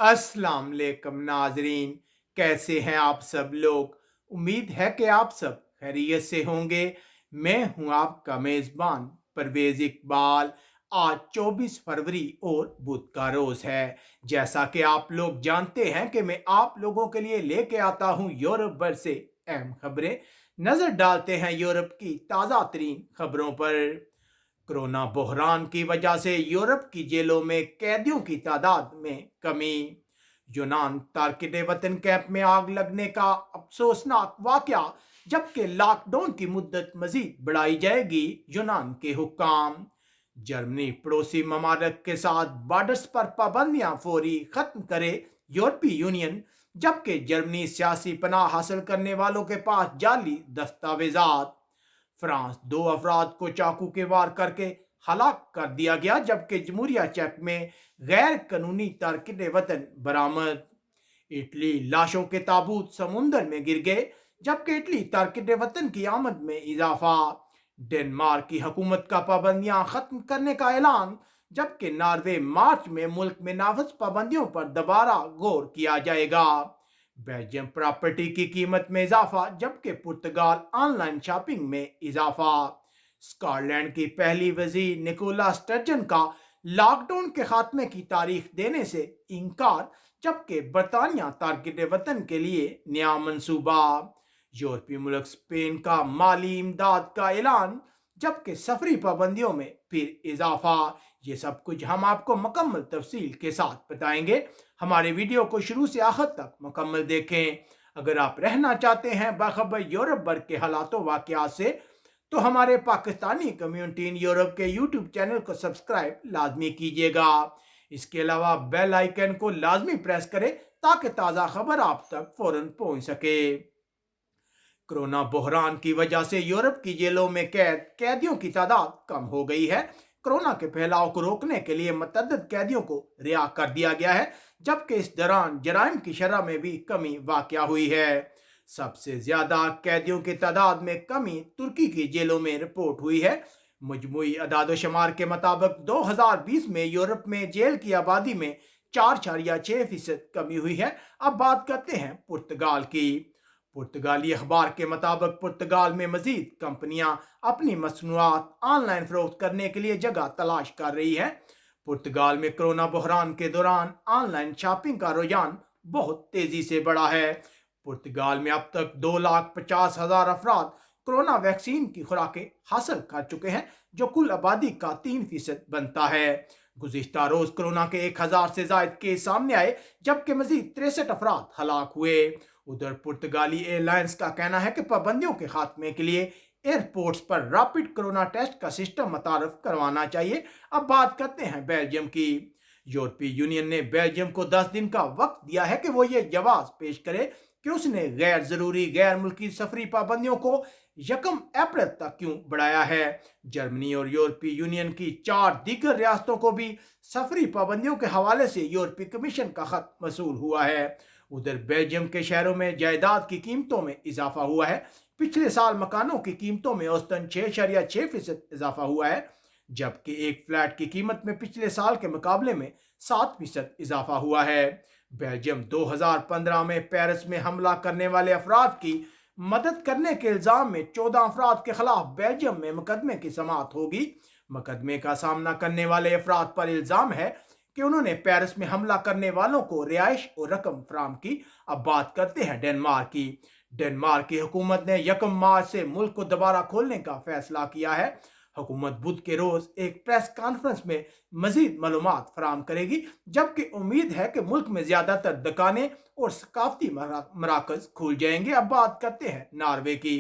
अस्सलाम वालेकुम नाजरीन, कैसे हैं आप सब लोग। उम्मीद है कि आप सब खैरियत से होंगे। मैं हूं आपका मेज़बान परवेज़ इकबाल। आज 24 फरवरी और बुध का रोज़ है। जैसा कि आप लोग जानते हैं कि मैं आप लोगों के लिए लेके आता हूं यूरोप भर से अहम खबरें। नज़र डालते हैं यूरोप की ताज़ा तरीन खबरों पर। कोरोना बहरान की वजह से यूरोप की जेलों में कैदियों की तादाद में कमी। यूनान तारकिन वतन कैंप में आग लगने का अफसोसनाक वाकया, जबकि लॉकडाउन की मुद्दत मजीद बढ़ाई जाएगी। यूनान के हुक्काम। जर्मनी पड़ोसी ममालिक के साथ बॉर्डर्स पर पाबंदियां फौरी खत्म करे यूरोपीय यूनियन, जबकि जर्मनी सियासी पनाह हासिल करने वालों के पास जाली दस्तावेजात। फ्रांस, दो अफराद को चाकू के वार करके हलाक कर दिया गया, जबकि जमहूरिया चेक में गैर कानूनी तारकिन वतन बरामद। इटली, लाशों के ताबूत समुंदर में गिर गए, जबकि इटली तारकिन वतन की आमद में इजाफा। डेनमार्क की हुकूमत का पाबंदियां खत्म करने का ऐलान, जबकि नॉर्वे मार्च में मुल्क में नाफिज पाबंदियों पर दोबारा गौर किया जाएगा। बेल्जियम प्रॉपर्टी की कीमत में इजाफा, जबकि पुर्तगाल ऑनलाइन शॉपिंग में इजाफा। स्कॉटलैंड की पहली वजीर निकोला स्टर्जन का लॉकडाउन के खात्मे की तारीख देने से इनकार, जबकि बरतानिया तारकिन वतन के लिए नया मंसूबा। यूरोपीय मुल्क स्पेन का माली इमदाद का ऐलान, जबकि सफरी पाबंदियों में फिर इजाफा। ये सब कुछ हम आपको मुकम्मल तफसील के साथ बताएंगे। हमारे वीडियो को शुरू से आखिर तक मुकम्मल देखें। अगर आप रहना चाहते हैं बाखबर यूरोप भर के हालातों वाकयात से, तो हमारे पाकिस्तानी कम्युनिटी इन यूरोप के यूट्यूब चैनल को सब्सक्राइब लाजमी कीजिएगा। इसके अलावा बेल आइकन को लाजमी प्रेस करें ताकि ताज़ा खबर आप तक फौरन पहुंच सके। कोरोना बहरान की वजह से यूरोप की जेलों में कैदियों की तादाद कम हो गई है। कोरोना के फैलाव को रोकने के लिए मतअद्दिद कैदियों को रिहा कर दिया गया है, जबकि इस दौरान जराइम की शरह में भी कमी वाक़या हुई है। सबसे ज्यादा कैदियों की तादाद में कमी तुर्की की जेलों में रिपोर्ट हुई है। मजमूई अदाद-ओ-शुमार के मुताबिक 2020 में यूरोप में जेल की आबादी में 4.6% कमी हुई है। अब बात करते हैं पुर्तगाल की। पुर्तगाली अखबार के मुताबिक पुर्तगाल में मजीद कंपनियां अपनी मसनूआत ऑनलाइन फरोख्त करने के लिए जगह तलाश कर रही है। पुर्तगाल में कोरोना बहरान के दौरान ऑनलाइन शॉपिंग का रुझान बहुत तेजी से बढ़ा है। पुर्तगाल में अब तक 2,50,000 अफराद कोरोना वैक्सीन की खुराकें हासिल कर चुके हैं, जो कुल आबादी का 3% बनता है। गुज़िश्ता रोज कोरोना के 1,000 से ज्यादा केस सामने आए, जबकि मजीद 63 अफराद हलाक हुए। उधर पुर्तगाली एयरलाइंस का कहना है कि पाबंदियों के खात्मे के लिए एयरपोर्ट्स पर रैपिड कोरोना टेस्ट का सिस्टम मुतारफ करवाना चाहिए। अब बात करते हैं बेल्जियम की। यूरोपीय यूनियन ने बेल्जियम को 10 दिन का वक्त दिया है कि वो ये जवाब पेश करे कि उसने गैर जरूरी गैर मुल्की सफरी पाबंदियों को 1 अप्रैल तक क्यों बढ़ाया है। जर्मनी और यूरोपीय यूनियन की 4 दीगर रियासतों को भी सफरी पाबंदियों के हवाले से यूरोपीय कमीशन का खत मसूल हुआ है। उधर बेल्जियम के शहरों में जायदाद की कीमतों में इजाफा हुआ है। पिछले साल मकानों की कीमतों में औसतन 6.6% इजाफा हुआ है, जबकि एक फ्लैट की कीमत में पिछले साल के मुकाबले में 7% इजाफा हुआ है। बेल्जियम 2015 में पेरिस में हमला करने वाले अफराद की मदद करने के इल्जाम में 14 अफराद के खिलाफ बेल्जियम में मुकदमे की समाअत होगी। मुकदमे का सामना करने वाले अफराद पर इल्जाम है कि उन्होंने पेरिस में हमला करने वालों को रिहाइश और रकम फराम की। अब बात करते हैं डेनमार्क की। डेनमार्क की हुकूमत ने 1 मार्च से मुल्क को दोबारा खोलने का फैसला किया है। हुकूमत बुध के रोज एक प्रेस कॉन्फ्रेंस में मजीद मालूमात फराम करेगी, जबकि उम्मीद है कि मुल्क में ज्यादातर दुकानें और सकाफती मराकज खुल जाएंगे। अब बात करते हैं नॉर्वे की।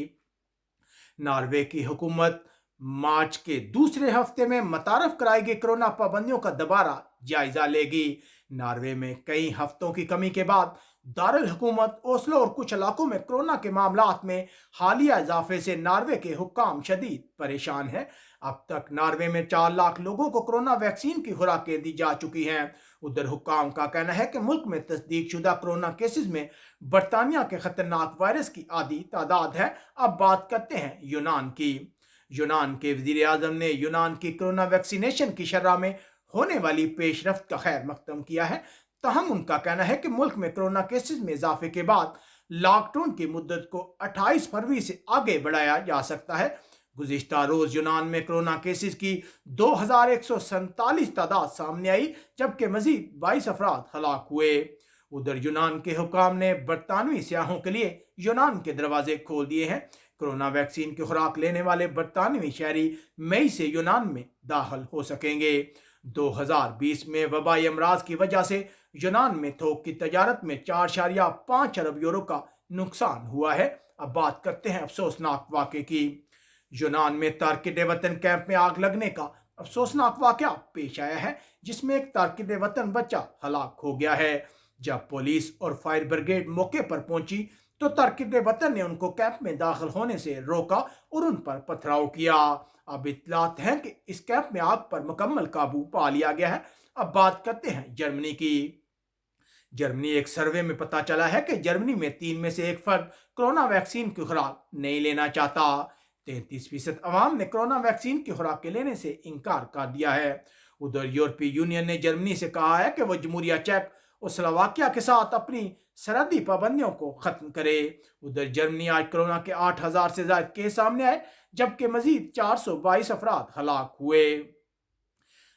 नॉर्वे की हुकूमत मार्च के दूसरे हफ्ते में मुतारफ कराई गई कोरोना पाबंदियों का दोबारा जायजा लेगी। नॉर्वे में कई हफ्तों की कमी के बाद दारुल हुकूमत ओस्लो और कुछ इलाकों में कोरोना के मामलात में हालिया इजाफे से नॉर्वे के हुक्काम शदीद परेशान हैं। अब तक नॉर्वे में 4 लाख लोगों को कोरोना वैक्सीन की खुराकें दी जा चुकी हैं। उधर हुक्काम का कहना है कि मुल्क में तस्दीक शुदा कोरोना केसेस में बरतानिया के खतरनाक वायरस की आधी तादाद है। अब बात करते हैं यूनान की। यूनान के वजीर आजम ने यूनान की कोरोना वैक्सीनेशन की शरह में होने वाली पेशरफ्त का खैर मकदम किया है। तहम उनका कहना है कि मुल्क में कोरोना केसेस में इजाफे के बाद लॉकडाउन की मुद्दत को 28 फरवरी से आगे बढ़ाया जा सकता है। गुज़िश्ता रोज यूनान में कोरोना केसेस की 2147 तादाद सामने आई, जबकि मजीद 22 अफराद हलाक हुए। उधर यूनान के हुकाम ने बरतानवी सियाहों के लिए यूनान के दरवाजे खोल दिए हैं। कोरोना वैक्सीन की खुराक लेने वाले बरतानवी शहरी मई से यूनान में दाखिल हो सकेंगे। 2020 में वबाई अमराज की वजह से यूनान में थोक की तजारत में 4.5 अरब यूरो का नुकसान हुआ है। अब बात करते हैं अफसोसनाक वाक़े की। यूनान में तारकिन वतन कैंप में आग लगने का अफसोसनाक वाक़या पेश आया है, जिसमें एक तारकिन वतन बच्चा हलाक हो गया है। जब पुलिस और फायर ब्रिगेड मौके पर पहुंची तो तारकिन वतन ने उनको कैंप में दाखिल होने से रोका और उन पर पथराव किया। अब इत्तलात हैं कि इस कैंप में आग पर मुकम्मल काबू पा लिया गया है। अब बात करते हैं जर्मनी की। जर्मनी एक सर्वे में पता चला है कि जर्मनी में 3 में से 1 फर्द कोरोना वैक्सीन की खुराक नहीं लेना चाहता। 33% अवाम ने कोरोना वैक्सीन की खुराक लेने से इनकार कर दिया है। उधर यूरोपीय यूनियन ने जर्मनी से कहा है कि वो जमहूरिया चेक और स्लोवाकिया के साथ अपनी सरहदी पाबंदियों को खत्म करे। उधर जर्मनी आज कोरोना के 8000 से ज्यादा केस सामने आए, जबकि मजीद 422 अफराद हलाक हुए।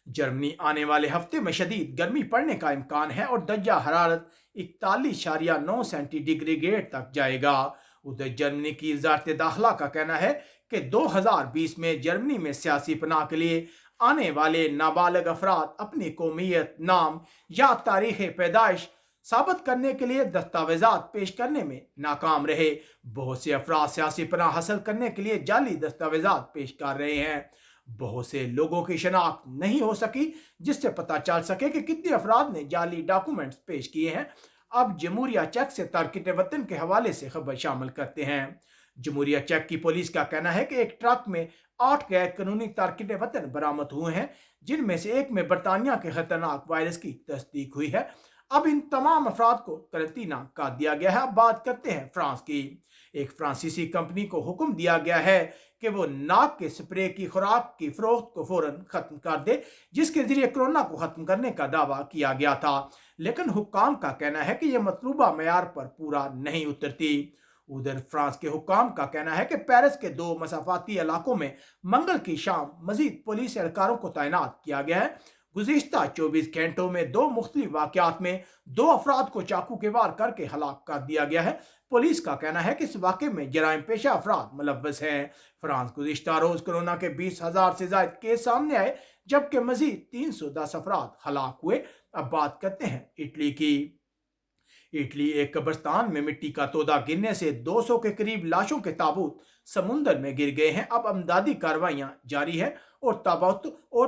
जर्मनी आने वाले हफ्ते में शदीद गर्मी पड़ने का इम्कान है और दर्जा हरारत 41.9 सेंटीग्रेड तक जाएगा। उधर जर्मनी की वज़ारत दाखिला का कहना है कि 2020 में जर्मनी में सियासी पनाह के लिए आने वाले नाबालिग अफराद अपनी कौमियत, नाम या तारीख पैदाइश साबित करने के लिए दस्तावेजात पेश करने में नाकाम रहे। बहुत से अफराद सियासी पनाह हासिल करने के लिए जाली दस्तावेजात पेश कर रहे हैं। बहुत से लोगों की शनाख्त नहीं हो सकी, जिससे पता चल सके कि कितने अफराद ने जाली डॉक्यूमेंट्स पेश किए हैं। अब जमहूरिया चेक से तारकिन वतन के हवाले से खबर शामिल करते हैं। जमहूरिया चेक की पुलिस का कहना है कि एक ट्रक में 8 गैर कानूनी तारकिन वतन बरामद हुए हैं, जिनमें से एक में बरतानिया के खतरनाक वायरस की तस्दीक हुई है। अब इन तमाम अफराद को करंतना कर दिया गया है। अब बात करते हैं फ्रांस की। एक फ्रांसीसी कंपनी को हुक्म दिया गया है कि वो नाक के स्प्रे की खुराक की फरोख्त को फौरन खत्म कर दे, जिसके जरिए कोरोना को खत्म करने का दावा किया गया था, लेकिन हुक्काम का कहना है कि यह मतलूबा मेयार पर पूरा नहीं उतरती। उधर फ्रांस के हुक्काम का कहना है कि पेरिस के 2 मसाफाती इलाकों में मंगल की शाम मजीद पुलिस एहलकारों को तैनात किया गया है। गुज़िश्ता 24 घंटों में 2 मुख्तलिफ वाक़यात में 2 अफराद को चाकू के वार करके हलाक कर दिया गया है। पुलिस का कहना है कि इस वाक़े में जराइम पेशा अफराद मुलव्वस हैं। फ्रांस गुज़िश्ता रोज कोरोना के 20,000 से ज़ायद केस सामने आए, जबकि मजीद 310 अफराद हलाक हुए। अब बात करते हैं इटली की। इटली एक कब्रिस्तान में मिट्टी का तोदा गिरने से 200 के करीब लाशों के ताबूत समुंदर में गिर गए हैं। अब अमदादी कार्रवाइयां जारी है और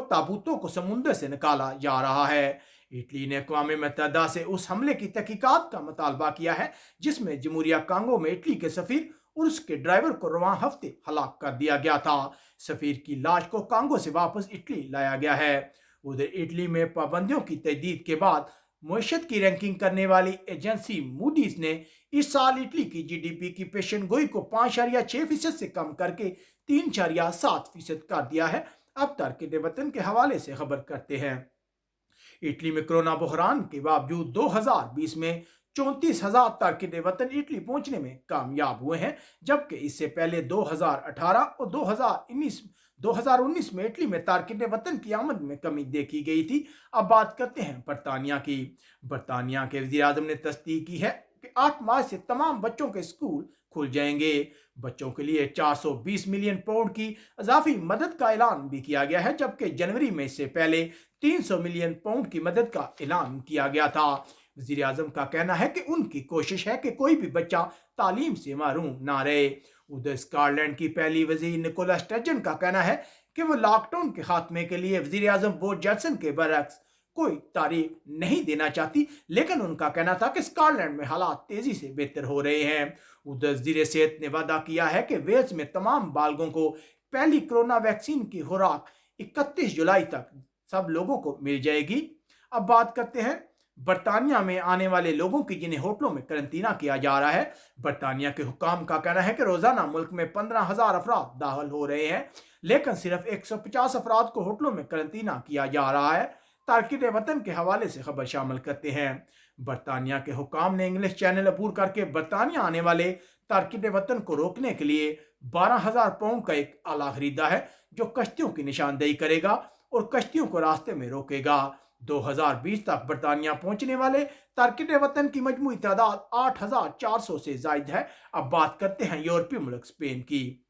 ताबूतों को समुंदर से निकाला जा रहा है। इटली ने अक़वाम मुत्तहिदा से उस हमले की तहकीकात का मुतालबा किया है, जिसमें जमहूरिया कांगो में इटली के सफीर और उसके ड्राइवर को रवां हफ्ते हलाक कर दिया गया था। सफीर की लाश को कांगो से वापस इटली लाया गया है। उधर इटली में पाबंदियों की तजदीद के बाद मईशत की रैंकिंग करने वाली एजेंसी मूडीज ने इस साल इटली की जीडीपी की पेशन गोई को 5.6% से कम करके 3.7% कर दिया है। अब तारकिन वतन के हवाले से खबर करते हैं। इटली में कोरोना बहरान के बावजूद 2020 में 34,000 तारकिन वतन इटली पहुंचने में कामयाब हुए हैं, जबकि इससे पहले 2018 और 2019 में इटली में तारकिन वतन की आमद में कमी देखी गई थी। अब बात करते हैं बरतानिया की। बरतानिया के वज़ीर आज़म ने तस्दीक की है कि 8 मार्च से तमाम बच्चों के स्कूल खुल जाएंगे। बच्चों के लिए 420 मिलियन पाउंड की इजाफी मदद का ऐलान भी किया गया है, जबकि जनवरी में इससे पहले 300 मिलियन पाउंड की मदद का ऐलान किया गया था। वज़ीर आज़म का कहना है कि उनकी कोशिश है कि कोई भी बच्चा तालीम से महरूम ना रहे। उधर स्कॉटलैंड की पहली वज़ीर निकोला स्टर्जन का कहना है कि वो लॉकडाउन के खात्मे के लिए वज़ीर आज़म बोरिस जॉनसन के बरअक्स कोई तारीख नहीं देना चाहती, लेकिन उनका कहना था कि स्कॉटलैंड में हालात तेजी से बेहतर हो रहे हैं। उधर वज़ीर सेहत ने वादा किया है कि वेल्स में तमाम बालगों को पहली कोरोना वैक्सीन की खुराक 31 जुलाई तक सब लोगों को मिल जाएगी। अब बात करते हैं बरतानिया में आने वाले लोगों की, जिन्हें होटलों में करंतना किया जा रहा है। बरतानिया के हुक्काम का कहना है कि रोजाना मुल्क में 15,000 अफराद दाखिल हो रहे हैं, लेकिन सिर्फ 150 अफराद को होटलों में करंतना किया जा रहा है। تارکین وطن کے حوالے سے خبر شامل کرتے ہیں۔ برطانیہ کے حکام نے انگلش چینل عبور کر کے برطانیہ آنے والے تارکین وطن کو روکنے کے لیے 12,000 پاؤنڈ کا ایک آلہ خریدا ہے جو کشتیوں کی نشاندہی کرے گا اور کشتیوں کو راستے میں روکے گا۔ 2020 تک برطانیہ پہنچنے والے تارکین وطن کی مجموعی تعداد 8,400 سے زائد ہے۔ اب بات کرتے ہیں یورپی ملک اسپین کی۔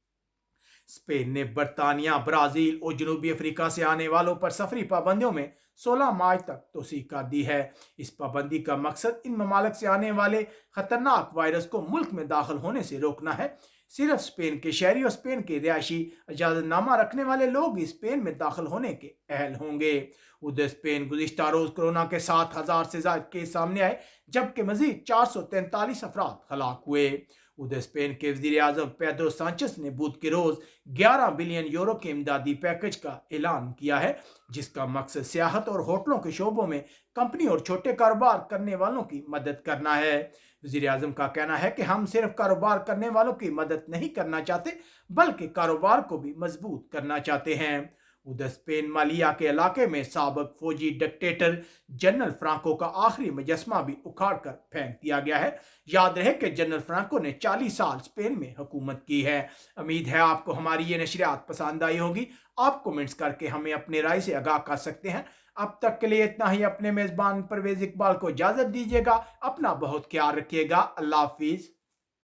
اسپین نے برطانیہ، برازیل اور جنوبی افریقہ سے آنے والوں پر سفری پابندیوں میں 16 مارچ تک توسیع کر دی ہے۔ اس پابندی کا مقصد ان ممالک سے آنے والے خطرناک وائرس کو ملک میں داخل ہونے سے روکنا ہے۔ صرف اسپین کے شہری اور اسپین کے رہائشی اجازت نامہ رکھنے والے لوگ اسپین میں داخل ہونے کے اہل ہوں گے۔ ادھر اسپین گزشتہ روز کورونا کے 7,000 سے زائد کیس سامنے آئے جبکہ مزید 443 افراد ہلاک ہوئے۔ ادھر اسپین کے وزیر اعظم پیدرو سانچس نے بدھ کے روز 11 بلین یورو کے امدادی پیکج کا اعلان کیا ہے جس کا مقصد سیاحت اور ہوٹلوں کے شعبوں میں کمپنی اور چھوٹے کاروبار کرنے والوں کی مدد کرنا ہے۔ وزیر اعظم کا کہنا ہے کہ ہم صرف کاروبار کرنے والوں کی مدد نہیں کرنا چاہتے بلکہ کاروبار کو بھی مضبوط کرنا چاہتے ہیں۔ ادھر اسپین مالیہ کے علاقے میں سابق فوجی ڈکٹیٹر جنرل فرانکو کا آخری مجسمہ بھی اکھاڑ کر پھینک دیا گیا ہے۔ یاد رہے کہ جنرل فرانکو نے 40 سال اسپین میں حکومت کی ہے۔ امید ہے آپ کو ہماری یہ نشریات پسند آئی ہوگی۔ آپ کومنٹس کر کے ہمیں اپنے رائے سے آگاہ کر سکتے ہیں۔ اب تک کے لیے اتنا ہی۔ اپنے میزبان پرویز اقبال کو اجازت دیجیے گا۔ اپنا بہت خیال رکھیے گا۔ اللہ حافظ۔